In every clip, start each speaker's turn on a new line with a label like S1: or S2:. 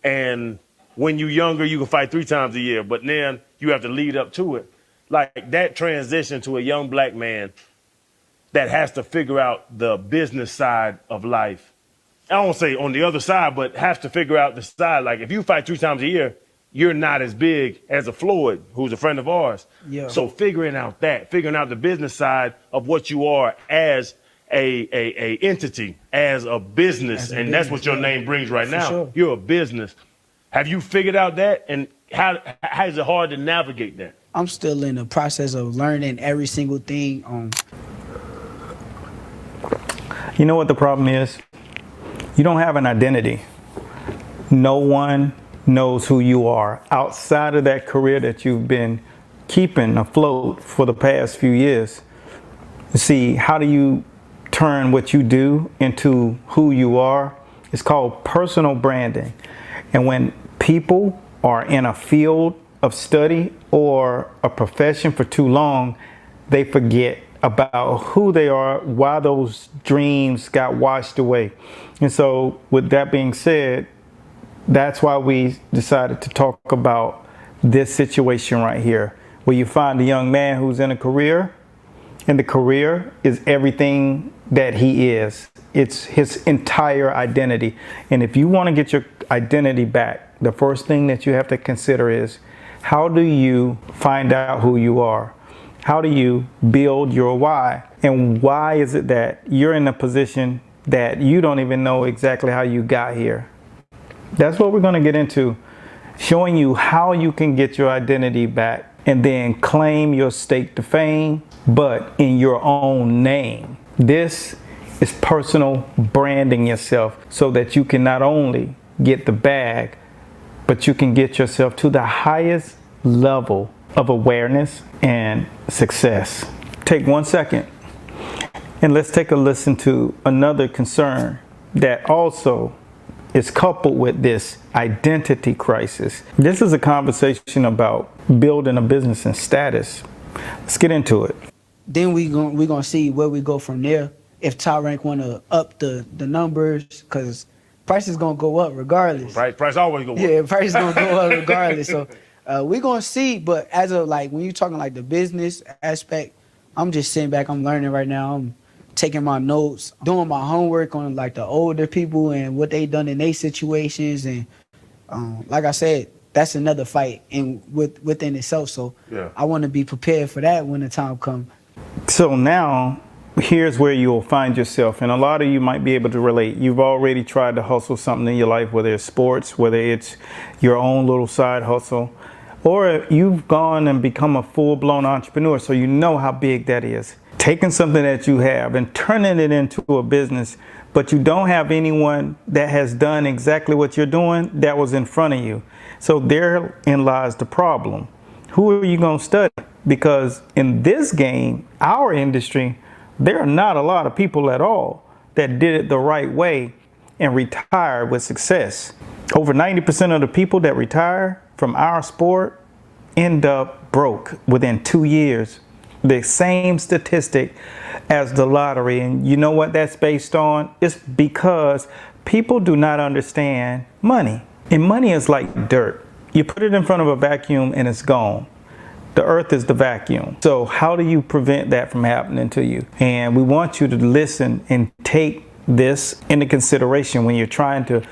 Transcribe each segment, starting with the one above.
S1: And when you're younger, you can fight 3 times a year, but then you have to lead up to it. Like that transition to a young black man that has to figure out the business side of life. I don't say on the other side, but has to figure out the side. Like if you fight 3 times a year, you're not as big as a Floyd, who's a friend of ours.
S2: Yeah.
S1: So figuring out the business side of what you are as a entity, as a business, and that's what your name brings right now.
S2: Sure.
S1: You're a business. Have you figured out that? And how is it hard to navigate that?
S2: I'm still in the process of learning every single thing.
S3: You know what the problem is? You don't have an identity. No one knows who you are outside of that career that you've been keeping afloat for the past few years. See, how do you turn what you do into who you are? It's called personal branding. And when people are in a field of study or a profession for too long, they forget about who they are, why those dreams got washed away. And so with that being said, that's why we decided to talk about this situation right here, where you find a young man who's in a career, and the career is everything that he is. It's his entire identity. And if you want to get your identity back, the first thing that you have to consider is, how do you find out who you are? How do you build your why? And why is it that you're in a position that you don't even know exactly how you got here? That's what we're going to get into, showing you how you can get your identity back and then claim your stake to fame, but in your own name. This is personal branding yourself so that you can not only get the bag, but you can get yourself to the highest level of awareness and success. Take 1 second and let's take a listen to another concern that also is coupled with this identity crisis. This is a conversation about building a business and status. Let's get into it.
S2: Then we're gonna see where we go from there. If Top Rank want to up the numbers, because price is gonna go up regardless.
S1: Price always go up.
S2: Yeah, price is gonna go up regardless. So we're gonna see. But as of like when you're talking like the business aspect, I'm just sitting back. I'm learning right now. I'm taking my notes, doing my homework on like the older people and what they done in their situations. And like I said, that's another fight within itself. So yeah. I want to be prepared for that when the time comes.
S3: So now, here's where you'll find yourself, and a lot of you might be able to relate. You've already tried to hustle something in your life, whether it's sports, whether it's your own little side hustle, or you've gone and become a full-blown entrepreneur, so you know how big that is. Taking something that you have and turning it into a business, but you don't have anyone that has done exactly what you're doing that was in front of you. So therein lies the problem. Who are you going to study? Because in this game, our industry, there are not a lot of people at all that did it the right way and retired with success. Over 90% of the people that retire from our sport end up broke within 2 years. The same statistic as the lottery. And you know what that's based on? It's because people do not understand money. And money is like dirt. You put it in front of a vacuum and it's gone. The earth is the vacuum. So how do you prevent that from happening to you? And we want you to listen and take this into consideration when you're trying to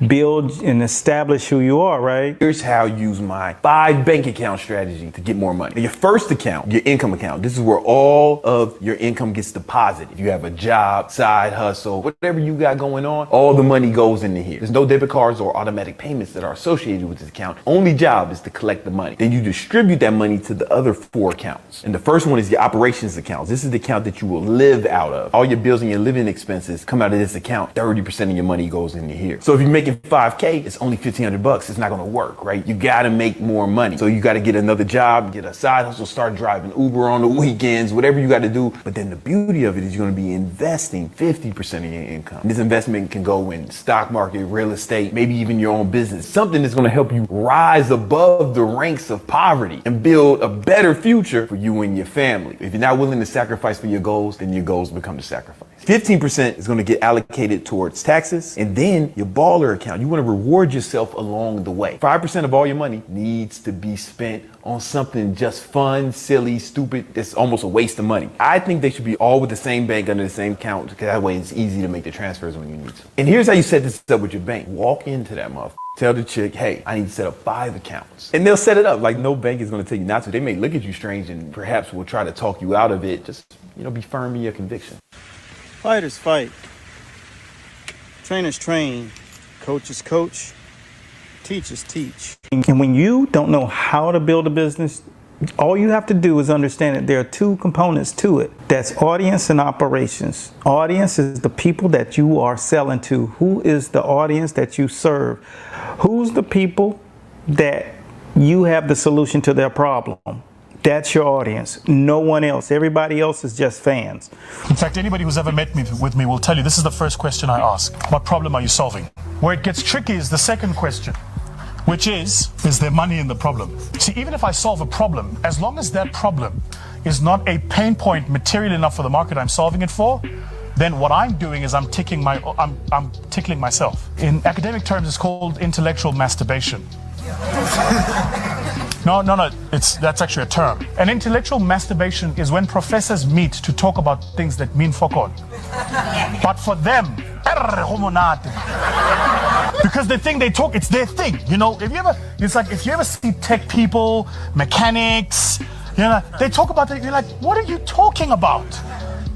S3: build and establish who you are, right?
S4: Here's how I use my 5 bank account strategy to get more money. Now, your first account, your income account, this is where all of your income gets deposited. If you have a job, side hustle, whatever you got going on, all the money goes into here. There's no debit cards or automatic payments that are associated with this account. Only job is to collect the money. Then you distribute that money to the other 4 accounts. And the first one is your operations account. This is the account that you will live out of. All your bills and your living expenses come out of this account. 30% of your money goes into here. So if you're making $5K, it's only $1,500. It's not going to work, right? You got to make more money. So you got to get another job, get a side hustle, start driving Uber on the weekends, whatever you got to do. But then the beauty of it is you're going to be investing 50% of your income. This investment can go in stock market, real estate, maybe even your own business. Something that's going to help you rise above the ranks of poverty and build a better future for you and your family. If you're not willing to sacrifice for your goals, then your goals become the sacrifice. 15% is going to get allocated towards taxes, and then your baller account. You want to reward yourself along the way. 5% of all your money needs to be spent on something just fun, silly, stupid. It's almost a waste of money. I think they should be all with the same bank under the same account, because that way it's easy to make the transfers when you need to. And here's how you set this up with your bank. Walk into that motherfucker. Tell the chick, hey, I need to set up 5 accounts. And they'll set it up. Like, no bank is going to tell you not to. They may look at you strange and perhaps will try to talk you out of it. Just, be firm in your conviction.
S5: Fighters fight. Trainers train. Coaches coach. Teachers teach.
S3: And when you don't know how to build a business, all you have to do is understand that there are 2 components to it. That's audience and operations. Audience is the people that you are selling to. Who is the audience that you serve? Who's the people that you have the solution to their problem? That's your audience. No one else. Everybody else is just fans.
S6: In fact, anybody who's ever met with me will tell you this is the first question I ask. What problem are you solving? Where it gets tricky is the second question, which is there money in the problem? See, even if I solve a problem, as long as that problem is not a pain point material enough for the market I'm solving it for, then what I'm doing is I'm tickling myself. In academic terms, it's called intellectual masturbation. No, that's actually a term. An intellectual masturbation is when professors meet to talk about things that mean fuck all. But for them, because they think it's their thing. If you ever see tech people, mechanics, they talk about it, you're like, what are you talking about?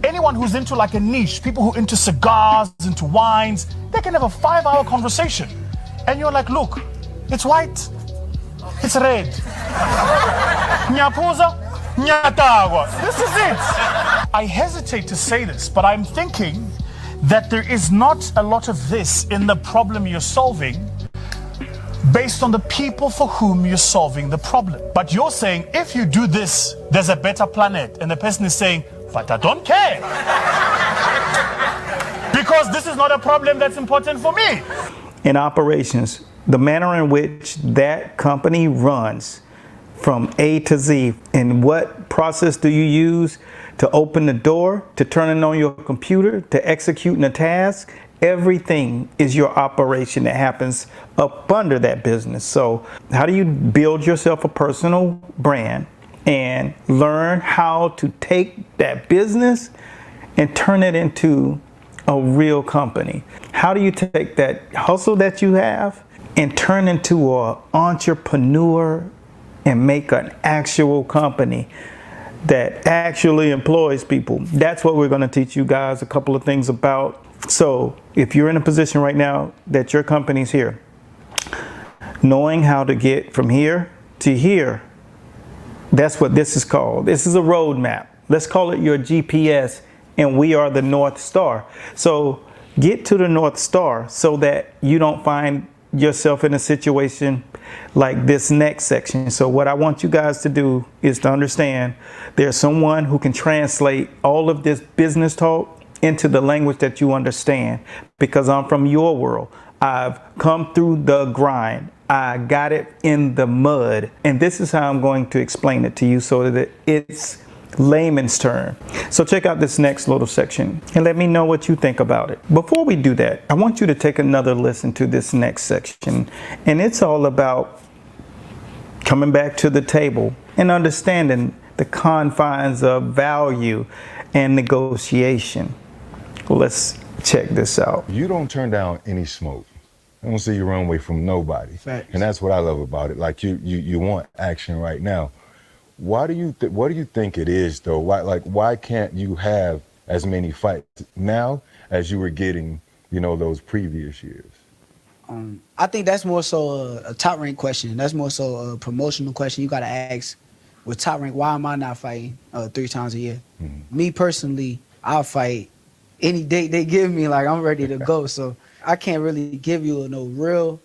S6: Anyone who's into like a niche, people who are into cigars, into wines, they can have a 5-hour conversation. And you're like, look, it's white, it's red. Nyapuza, nyatagwa. This is it. I hesitate to say this, but I'm thinking that there is not a lot of this in the problem you're solving based on the people for whom you're solving the problem. But you're saying, if you do this, there's a better planet. And the person is saying, but I don't care. Because this is not a problem that's important for me.
S3: In operations, the manner in which that company runs from A to Z, and what process do you use to open the door, to turn it on your computer, to executing a task, everything is your operation that happens up under that business. So how do you build yourself a personal brand and learn how to take that business and turn it into a real company? How do you take that hustle that you have and turn into an entrepreneur and make an actual company that actually employs people? That's what we're going to teach you guys a couple of things about. So if you're in a position right now that your company's here, knowing how to get from here to here, that's what this is called. This is a roadmap. Let's call it your GPS, and we are the North Star. So get to the North Star so that you don't find yourself in a situation like this next section. So what I want you guys to do is to understand there's someone who can translate all of this business talk into the language that you understand, because I'm from your world. I've come through the grind. I got it in the mud. And this is how I'm going to explain it to you so that it's layman's term. So check out this next little section and let me know what you think about it. Before we do that, I want you to take another listen to this next section. And it's all about coming back to the table and understanding the confines of value and negotiation. Let's check this out.
S7: You don't turn down any smoke. I don't see you run away from nobody.
S2: Facts.
S7: And that's what I love about it. Like you want action right now. What do you think it is though? Why can't you have as many fights now as you were getting, those previous years?
S2: I think that's more so a top rank question. That's more so a promotional question. You got to ask with top rank, why am I not fighting 3 times a year? Mm-hmm. Me personally, I'll fight any date they give me. Like, I'm ready to go. So I can't really give you no real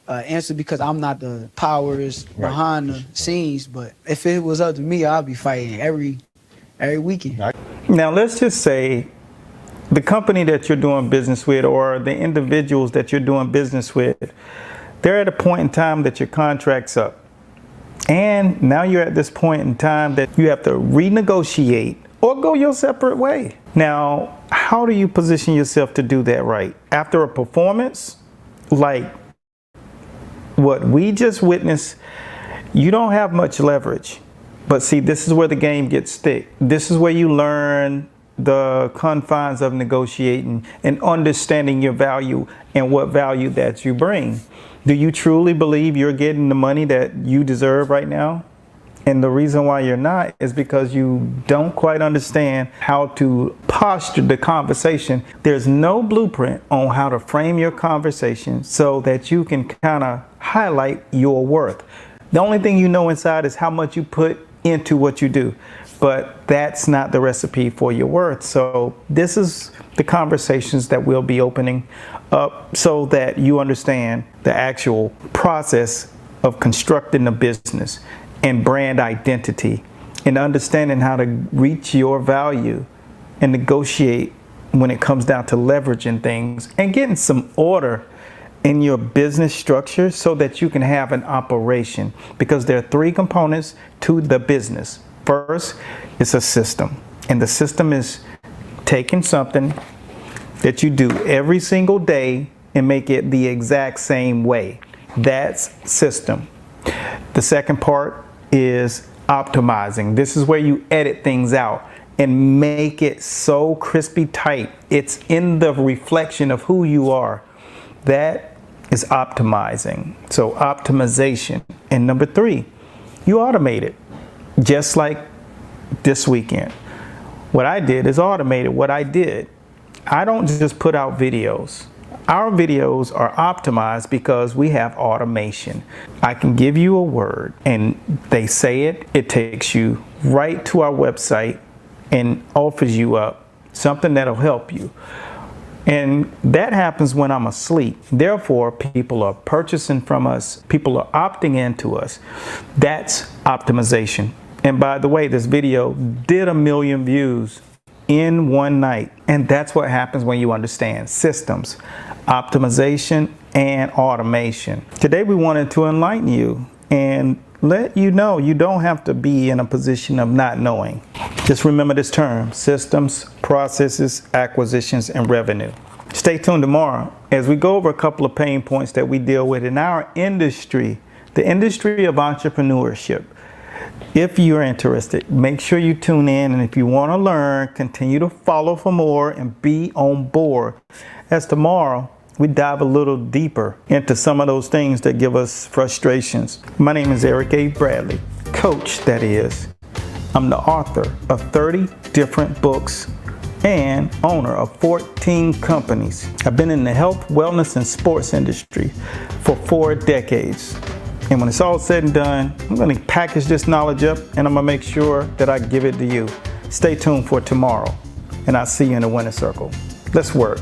S2: answer because I'm not the powers behind the scenes. But if it was up to me, I'd be fighting every weekend.
S3: Now, let's just say the company that you're doing business with or the individuals that you're doing business with, they're at a point in time that your contract's up. And now you're at this point in time that you have to renegotiate or go your separate way. Now, how do you position yourself to do that right? After a performance like what we just witnessed, you don't have much leverage. But see, this is where the game gets thick. This is where you learn the confines of negotiating and understanding your value and what value that you bring. Do you truly believe you're getting the money that you deserve right now? And the reason why you're not is because you don't quite understand how to posture the conversation. There's no blueprint on how to frame your conversation so that you can kind of highlight your worth. The only thing you know inside is how much you put into what you do, but that's not the recipe for your worth. So this is the conversations that we'll be opening up so that you understand the actual process of constructing a business and brand identity and understanding how to reach your value and negotiate when it comes down to leveraging things and getting some order in your business structure so that you can have an operation, because there are three components to the business. First, it's a system, and the system is taking something that you do every single day and make it the exact same way. That's system. The second part is optimizing. This is where you edit things out and make it so crispy tight. It's in the reflection of who you are. That is optimizing. So optimization. And number three, you automate it. Just like this weekend. What I did is automated what I did. I don't just put out videos. Our videos are optimized because we have automation. I can give you a word and they say it. It takes you right to our website and offers you up something that'll help you. And that happens when I'm asleep. Therefore, people are purchasing from us. People are opting into us. That's optimization. And by the way, this video did 1 million views in one night. And that's what happens when you understand systems, optimization, and automation. Today, we wanted to enlighten you and let you know you don't have to be in a position of not knowing. Just remember this term: systems, processes, acquisitions, and revenue. Stay tuned tomorrow as we go over a couple of pain points that we deal with in our industry, the industry of entrepreneurship. If you're interested, make sure you tune in, and if you want to learn, continue to follow for more and be on board, as tomorrow we dive a little deeper into some of those things that give us frustrations. My name is Eric A. Bradley, coach that is. I'm the author of 30 different books and owner of 14 companies. I've been in the health, wellness, and sports industry for 4 decades. And when it's all said and done, I'm going to package this knowledge up and I'm going to make sure that I give it to you. Stay tuned for tomorrow, and I'll see you in the winner's circle. Let's work.